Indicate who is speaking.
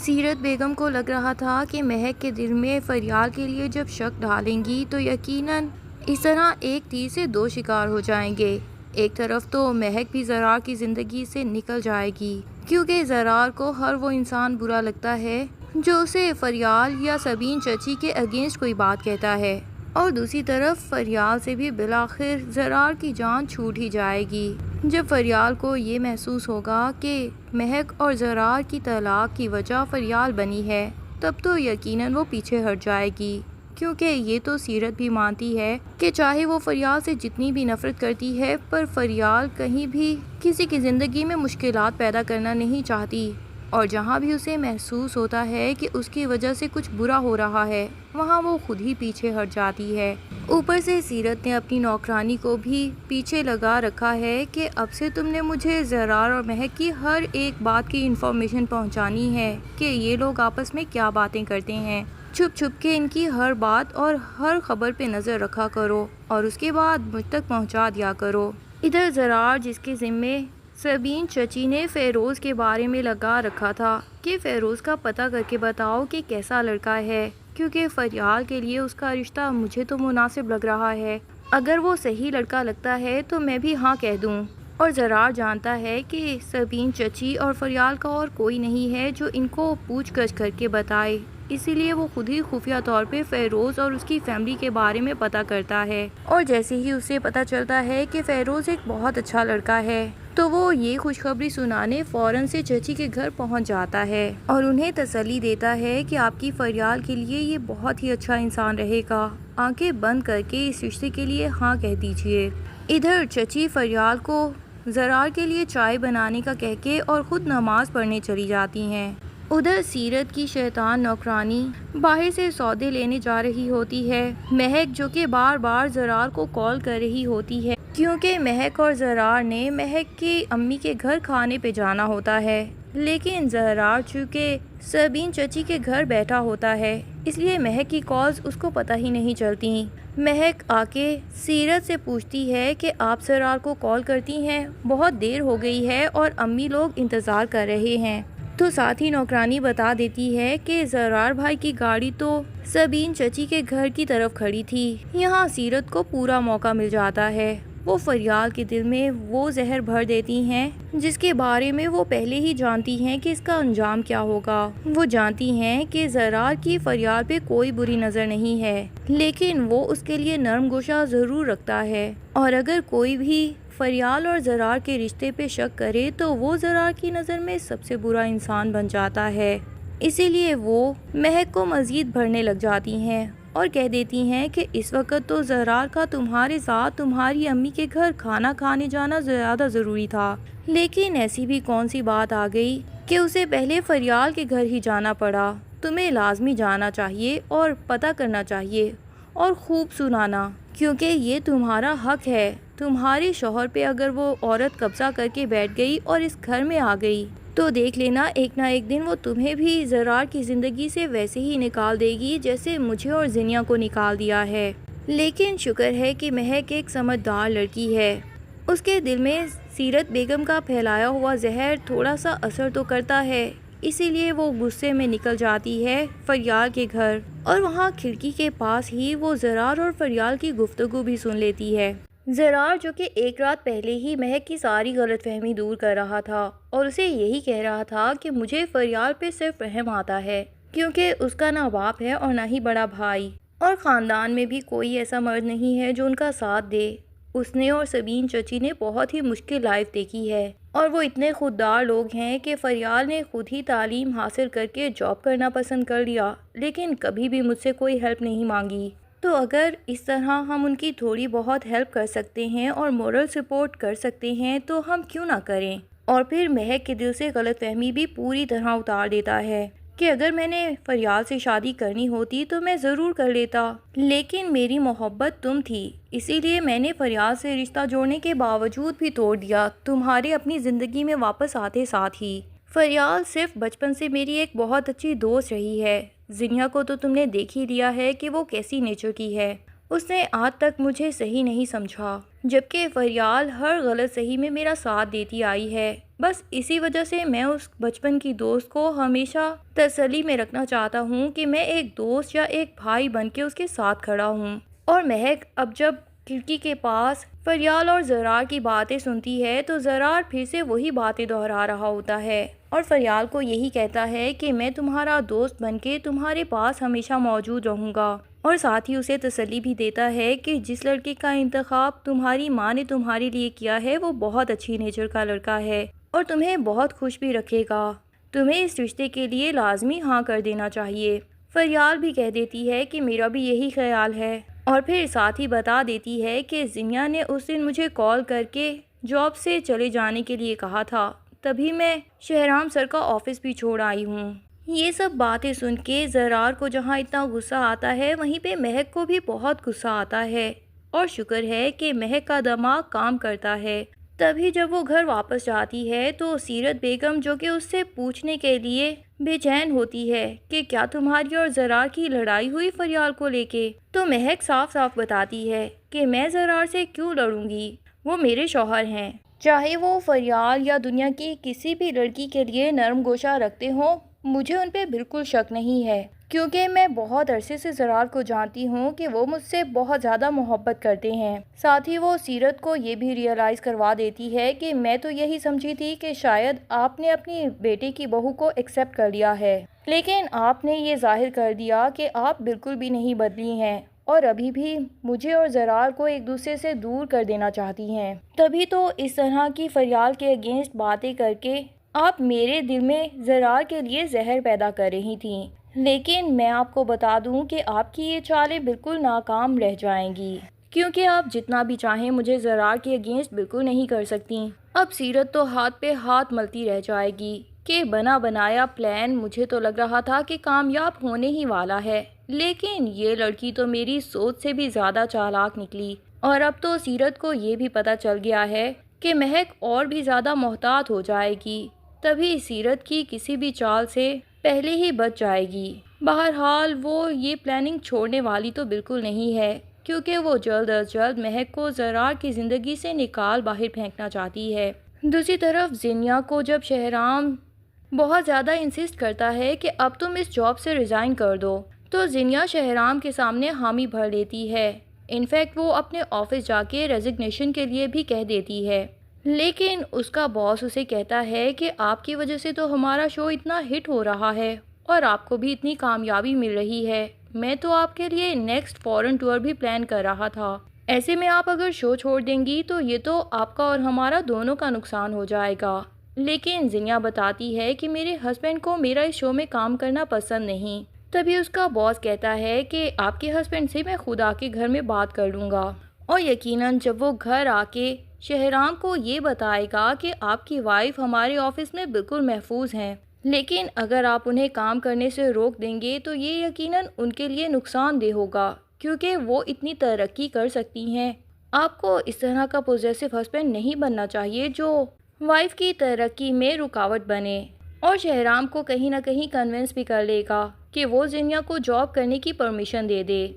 Speaker 1: سیرت بیگم کو لگ رہا تھا کہ مہک کے دل میں فریال کے لیے جب شک ڈالیں گی تو یقیناً اس طرح ایک تیر سے دو شکار ہو جائیں گے۔ ایک طرف تو مہک بھی زرار کی زندگی سے نکل جائے گی، کیونکہ زرار کو ہر وہ انسان برا لگتا ہے جو اسے فریال یا سبین چچی کے اگینسٹ کوئی بات کہتا ہے، اور دوسری طرف فریال سے بھی بالآخر زرار کی جان چھوٹ ہی جائے گی۔ جب فریال کو یہ محسوس ہوگا کہ مہک اور زرار کی طلاق کی وجہ فریال بنی ہے، تب تو یقیناً وہ پیچھے ہٹ جائے گی، کیونکہ یہ تو سیرت بھی مانتی ہے کہ چاہے وہ فریال سے جتنی بھی نفرت کرتی ہے، پر فریال کہیں بھی کسی کی زندگی میں مشکلات پیدا کرنا نہیں چاہتی، اور جہاں بھی اسے محسوس ہوتا ہے کہ اس کی وجہ سے کچھ برا ہو رہا ہے، وہاں وہ خود ہی پیچھے ہٹ جاتی ہے۔ اوپر سے سیرت نے اپنی نوکرانی کو بھی پیچھے لگا رکھا ہے کہ اب سے تم نے مجھے زرار اور مہک کی ہر ایک بات کی انفارمیشن پہنچانی ہے کہ یہ لوگ آپس میں کیا باتیں کرتے ہیں۔ چھپ چھپ کے ان کی ہر بات اور ہر خبر پہ نظر رکھا کرو اور اس کے بعد مجھ تک پہنچا دیا کرو۔ ادھر زرار، جس کے ذمے سبین چچی نے فیروز کے بارے میں لگا رکھا تھا کہ فیروز کا پتہ کر کے بتاؤ کہ کیسا لڑکا ہے، کیونکہ فریال کے لیے اس کا رشتہ مجھے تو مناسب لگ رہا ہے، اگر وہ صحیح لڑکا لگتا ہے تو میں بھی ہاں کہہ دوں۔ اور زرار جانتا ہے کہ سبین چچی اور فریال کا اور کوئی نہیں ہے جو ان کو پوچھ گچھ کر کے بتائے، اسی لیے وہ خود ہی خفیہ طور پہ فیروز اور اس کی فیملی کے بارے میں پتہ کرتا ہے، اور جیسے ہی اسے پتہ چلتا ہے کہ فیروز ایک بہت اچھا لڑکا ہے تو وہ یہ خوشخبری سنانے فوراً سے چچی کے گھر پہنچ جاتا ہے اور انہیں تسلی دیتا ہے کہ آپ کی فریال کے لیے یہ بہت ہی اچھا انسان رہے گا، آنکھیں بند کر کے اس رشتے کے لیے ہاں کہہ دیجیے۔ ادھر چچی فریال کو زرار کے لیے چائے بنانے کا کہہ کے اور خود نماز پڑھنے چلی جاتی ہیں۔ ادھر سیرت کی شیطان نوکرانی باہر سے سودے لینے جا رہی ہوتی ہے، مہک جو کہ بار بار زرار کو کال کر رہی ہوتی ہے کیونکہ مہک اور زرار نے مہک کی امی کے گھر کھانے پہ جانا ہوتا ہے، لیکن زرار چونکہ سبین چچی کے گھر بیٹھا ہوتا ہے اس لیے مہک کی کالز اس کو پتہ ہی نہیں چلتی۔ مہک آ کے سیرت سے پوچھتی ہے کہ آپ زرار کو کال کرتی ہیں، بہت دیر ہو گئی ہے اور امی لوگ انتظار کر رہے ہیں، تو ساتھ ہی نوکرانی بتا دیتی ہے کہ زرار بھائی کی گاڑی تو سبین چچی کے گھر کی طرف کھڑی تھی۔ یہاں سیرت کو پورا موقع مل جاتا ہے، وہ فریال کے دل میں وہ زہر بھر دیتی ہیں جس کے بارے میں وہ پہلے ہی جانتی ہیں کہ اس کا انجام کیا ہوگا۔ وہ جانتی ہیں کہ زرار کی فریال پہ کوئی بری نظر نہیں ہے، لیکن وہ اس کے لیے نرم گوشہ ضرور رکھتا ہے، اور اگر کوئی بھی فریال اور زرار کے رشتے پہ شک کرے تو وہ زرار کی نظر میں سب سے برا انسان بن جاتا ہے، اسی لیے وہ مہک کو مزید بھرنے لگ جاتی ہیں اور کہہ دیتی ہیں کہ اس وقت تو زرار کا تمہارے ساتھ تمہاری امی کے گھر کھانا کھانے جانا زیادہ ضروری تھا، لیکن ایسی بھی کون سی بات آ گئی کہ اسے پہلے فریال کے گھر ہی جانا پڑا۔ تمہیں لازمی جانا چاہیے اور پتہ کرنا چاہیے اور خوب سنانا، کیونکہ یہ تمہارا حق ہے۔ تمہارے شوہر پہ اگر وہ عورت قبضہ کر کے بیٹھ گئی اور اس گھر میں آ گئی تو دیکھ لینا ایک نہ ایک دن وہ تمہیں بھی زرار کی زندگی سے ویسے ہی نکال دے گی جیسے مجھے اور زینیا کو نکال دیا ہے۔ لیکن شکر ہے کہ مہک ایک سمجھدار لڑکی ہے، اس کے دل میں سیرت بیگم کا پھیلایا ہوا زہر تھوڑا سا اثر تو کرتا ہے، اسی لیے وہ غصے میں نکل جاتی ہے فریال کے گھر، اور وہاں کھڑکی کے پاس ہی وہ زرار اور فریال کی گفتگو بھی سن لیتی ہے۔ زرار جو کہ ایک رات پہلے ہی مہک کی ساری غلط فہمی دور کر رہا تھا اور اسے یہی کہہ رہا تھا کہ مجھے فریال پہ صرف رحم آتا ہے کیونکہ اس کا نہ باپ ہے اور نہ ہی بڑا بھائی، اور خاندان میں بھی کوئی ایسا مرد نہیں ہے جو ان کا ساتھ دے۔ اس نے اور سبین چچی نے بہت ہی مشکل لائف دیکھی ہے، اور وہ اتنے خوددار لوگ ہیں کہ فریال نے خود ہی تعلیم حاصل کر کے جاب کرنا پسند کر لیا، لیکن کبھی بھی مجھ سے کوئی ہیلپ نہیں مانگی، تو اگر اس طرح ہم ان کی تھوڑی بہت ہیلپ کر سکتے ہیں اور مورل سپورٹ کر سکتے ہیں تو ہم کیوں نہ کریں۔ اور پھر مہک کے دل سے غلط فہمی بھی پوری طرح اتار دیتا ہے کہ اگر میں نے فریال سے شادی کرنی ہوتی تو میں ضرور کر لیتا، لیکن میری محبت تم تھی، اسی لیے میں نے فریال سے رشتہ جوڑنے کے باوجود بھی توڑ دیا تمہارے اپنی زندگی میں واپس آتے ساتھ ہی۔ فریال صرف بچپن سے میری ایک بہت اچھی دوست رہی ہے، زینیا کو تو تم نے دیکھ ہی لیا ہے کہ وہ کیسی نیچر کی ہے، اس نے آج تک مجھے صحیح نہیں سمجھا، جبکہ فریال ہر غلط صحیح میں میرا ساتھ دیتی آئی ہے، بس اسی وجہ سے میں اس بچپن کی دوست کو ہمیشہ تسلی میں رکھنا چاہتا ہوں کہ میں ایک دوست یا ایک بھائی بن کے اس کے ساتھ کھڑا ہوں۔ اور مہک اب جب کھڑکی کے پاس فریال اور زرار کی باتیں سنتی ہے تو زرار پھر سے وہی باتیں دہرا رہا ہوتا ہے اور فریال کو یہی کہتا ہے کہ میں تمہارا دوست بن کے تمہارے پاس ہمیشہ موجود رہوں گا، اور ساتھ ہی اسے تسلی بھی دیتا ہے کہ جس لڑکے کا انتخاب تمہاری ماں نے تمہارے لیے کیا ہے وہ بہت اچھی نیچر کا لڑکا ہے اور تمہیں بہت خوش بھی رکھے گا، تمہیں اس رشتے کے لیے لازمی ہاں کر دینا چاہیے۔ فریال بھی کہہ دیتی ہے کہ میرا بھی یہی خیال ہے، اور پھر ساتھ ہی بتا دیتی ہے کہ زینیا نے اس دن مجھے کال کر کے جاب سے چلے جانے کے لیے کہا تھا، تبھی میں شہرام سر کا آفس بھی چھوڑ آئی ہوں۔ یہ سب باتیں سن کے زرار کو جہاں اتنا غصہ آتا ہے وہیں پہ مہک کو بھی بہت غصہ آتا ہے، اور شکر ہے کہ مہک کا دماغ کام کرتا ہے۔ تبھی جب وہ گھر واپس جاتی ہے تو سیرت بیگم جو کہ اس سے پوچھنے کے لیے بے چین ہوتی ہے کہ کیا تمہاری اور زرار کی لڑائی ہوئی فریال کو لے کے، تو مہک صاف صاف بتاتی ہے کہ میں زرار سے کیوں لڑوں گی، وہ میرے شوہر ہیں، چاہے وہ فریال یا دنیا کی کسی بھی لڑکی کے لیے نرم گوشہ رکھتے ہوں، مجھے ان پہ بالکل شک نہیں ہے، کیونکہ میں بہت عرصے سے زرار کو جانتی ہوں کہ وہ مجھ سے بہت زیادہ محبت کرتے ہیں۔ ساتھ ہی وہ سیرت کو یہ بھی ریئلائز کروا دیتی ہے کہ میں تو یہی سمجھی تھی کہ شاید آپ نے اپنی بیٹے کی بہو کو ایکسیپٹ کر لیا ہے، لیکن آپ نے یہ ظاہر کر دیا کہ آپ بالکل بھی نہیں بدلی ہیں اور ابھی بھی مجھے اور زرار کو ایک دوسرے سے دور کر دینا چاہتی ہیں۔ تبھی تو اس طرح کی فریال کے اگینسٹ باتیں کر کے آپ میرے دل میں زرار کے لیے زہر پیدا کر رہی تھیں، لیکن میں آپ کو بتا دوں کہ آپ کی یہ چالیں بالکل ناکام رہ جائیں گی، کیونکہ آپ جتنا بھی چاہیں مجھے زرار کے اگینسٹ بالکل نہیں کر سکتی۔ اب سیرت تو ہاتھ پہ ہاتھ ملتی رہ جائے گی کہ بنا بنایا پلان مجھے تو لگ رہا تھا کہ کامیاب ہونے ہی والا ہے، لیکن یہ لڑکی تو میری سوچ سے بھی زیادہ چالاک نکلی، اور اب تو سیرت کو یہ بھی پتہ چل گیا ہے کہ مہک اور بھی زیادہ محتاط ہو جائے گی، تبھی سیرت کی کسی بھی چال سے پہلے ہی بچ جائے گی۔ بہرحال وہ یہ پلاننگ چھوڑنے والی تو بالکل نہیں ہے، کیونکہ وہ جلد از جلد مہک کو زرار کی زندگی سے نکال باہر پھینکنا چاہتی ہے۔ دوسری طرف زینیا کو جب شہرام بہت زیادہ انسسٹ کرتا ہے کہ اب تم اس جاب سے ریزائن کر دو، تو زینیا شہرام کے سامنے حامی بھر لیتی ہے، انفیکٹ وہ اپنے آفس جا کے ریزگنیشن کے لیے بھی کہہ دیتی ہے، لیکن اس کا باس اسے کہتا ہے کہ آپ کی وجہ سے تو ہمارا شو اتنا ہٹ ہو رہا ہے اور آپ کو بھی اتنی کامیابی مل رہی ہے، میں تو آپ کے لیے نیکسٹ فورن ٹور بھی پلان کر رہا تھا، ایسے میں آپ اگر شو چھوڑ دیں گی تو یہ تو آپ کا اور ہمارا دونوں کا نقصان ہو جائے گا۔ لیکن زینیا بتاتی ہے کہ میرے ہسبینڈ کو میرا اس شو میں کام کرنا پسند نہیں۔ تبھی اس کا باس کہتا ہے کہ آپ کے ہسبینڈ سے میں خود آ کے گھر میں بات کر لوں گا، اور یقیناً جب وہ گھر آ کے شہرام کو یہ بتائے گا کہ آپ کی وائف ہمارے آفس میں بالکل محفوظ ہیں، لیکن اگر آپ انہیں کام کرنے سے روک دیں گے تو یہ یقیناً ان کے لیے نقصان دہ ہوگا، کیونکہ وہ اتنی ترقی کر سکتی ہیں۔ آپ کو اس طرح کا پوزیسو ہسبینڈ نہیں بننا چاہیے جو وائف کی ترقی میں رکاوٹ بنے، اور شہرام کو کہیں نہ کہیں کنونس بھی کر لے گا کہ وہ زینیا کو جاب کرنے کی پرمیشن دے دے۔